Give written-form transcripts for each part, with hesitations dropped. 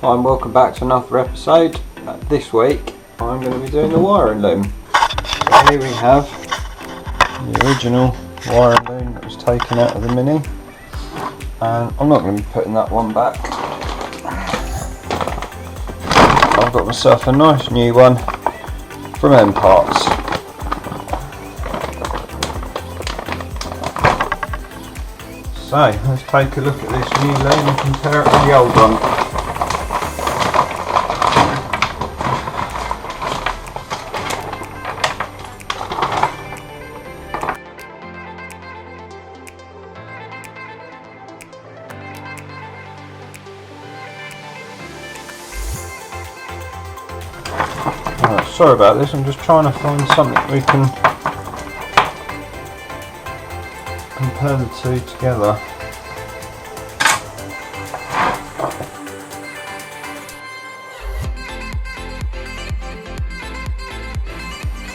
Hi and welcome back to another episode. This week I'm going to be doing the wiring loom. So here we have the original wiring loom that was taken out of the Mini, and I'm not going to be putting that one back. I've got myself a nice new one from M Parts. So let's take a look at this new loom and compare it with the old one. Right, sorry about this, I'm just trying to find something we can compare the two together.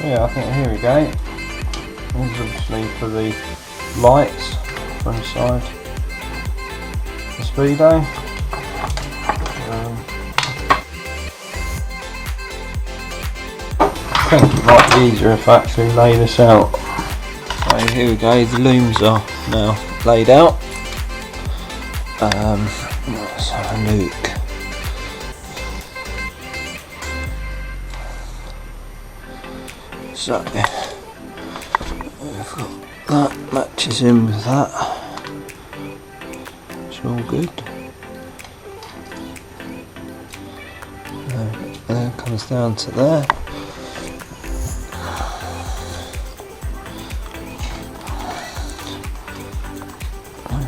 Yeah, I think here we go. This is obviously for the lights from inside the speedo. I think it might be easier if I actually lay this out. So here we go, the looms are now laid out. Let's have a look. So we've got that matches in with that. It's all good. There comes down to there.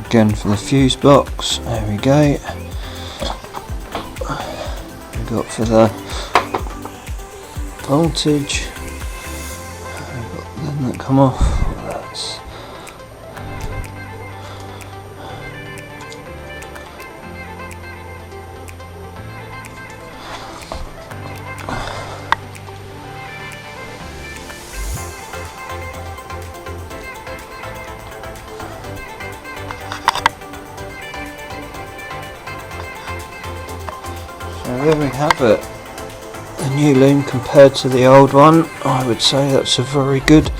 Again for the fuse box, there we go. We've got for the voltage, we've got them that come off. That's so there we have it, the new loom compared to the old one. I would say that's a very good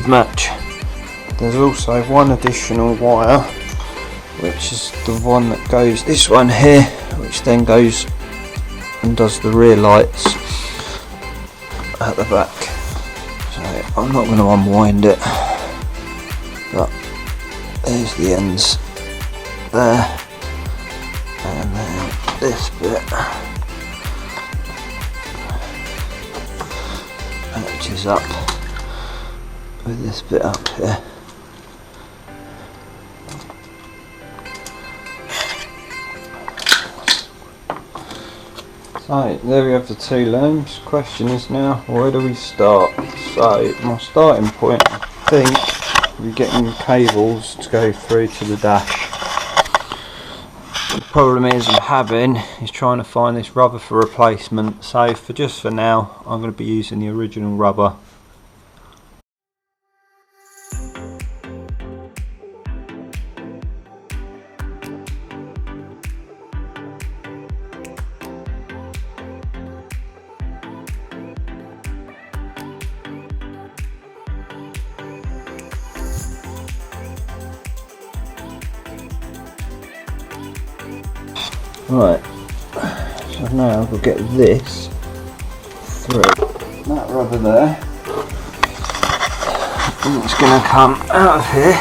match. There's also one additional wire, which is the one that goes, this one here, which then goes and does the rear lights at the back. So I'm not going to unwind it, but there's the ends there. And then this bit matches up with this bit up here. So there we have the two looms. Question is now, where do we start? So my starting point, I think, will be getting cables to go through to the dash. The problem I'm having is trying to find this rubber for replacement, so for now I'm going to be using the original rubber. Right, so now we'll get this through that rubber there, and it's going to come out of here,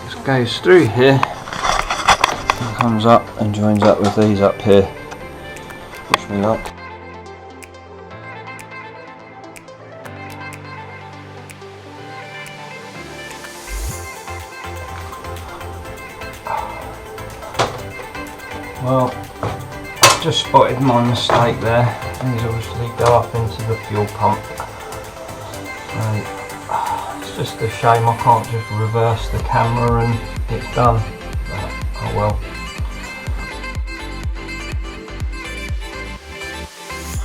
just goes through here, and comes up and joins up with these up here. Wish me luck. Well, I've just spotted my mistake there. These obviously go up into the fuel pump. So, it's just a shame I can't just reverse the camera and it's done. But, oh well.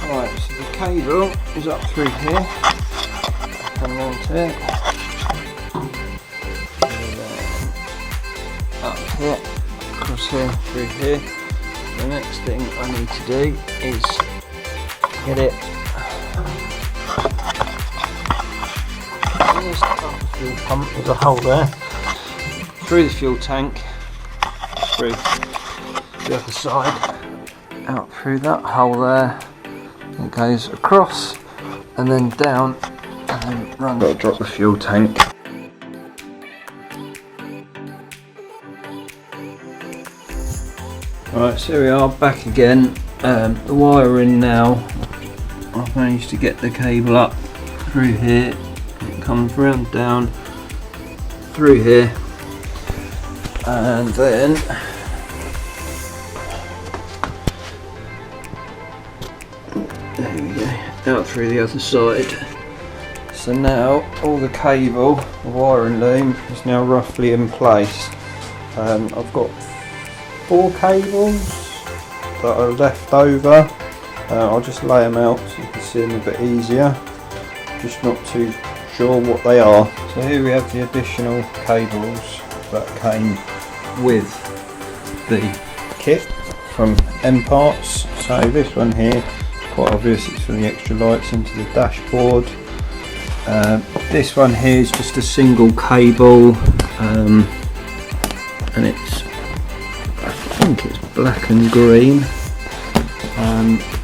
Right, so the cable is up through here. Come on to it. And then up here. cables here through here. The next thing I need to do is get it the fuel pump. There's a hole there through the fuel tank, through the other side, out through that hole there. It goes across and then down and then run. Got to drop the fuel tank. Right, so here we are back again. The wiring now. I've managed to get the cable up through here. It comes round down through here, and then there we go, out through the other side. So now all the cable, the wiring loom, is now roughly in place. I've got 4 cables that are left over. I'll just lay them out so you can see them a bit easier. Just not too sure what they are. So here we have the additional cables that came with the kit from M Parts. So this one here is quite obvious, it's for the extra lights into the dashboard. This one here is just a single cable, and it's, I think it's black and green.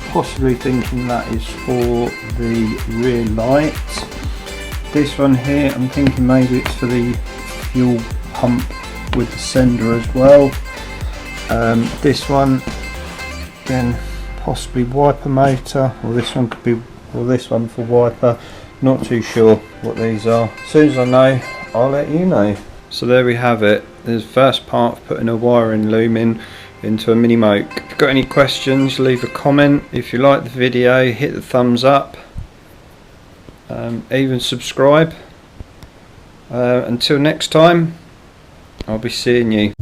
Possibly thinking that is for the rear light. This one here, I'm thinking maybe it's for the fuel pump with the sender as well. This one, again, possibly wiper motor, or this one could be, or this one for wiper. Not too sure what these are. As soon as I know, I'll let you know. So there we have it. There's the first part of putting a wiring loom into a Mini Moke. If you've got any questions, leave a comment. If you like the video, hit the thumbs up. Even subscribe. Until next time, I'll be seeing you.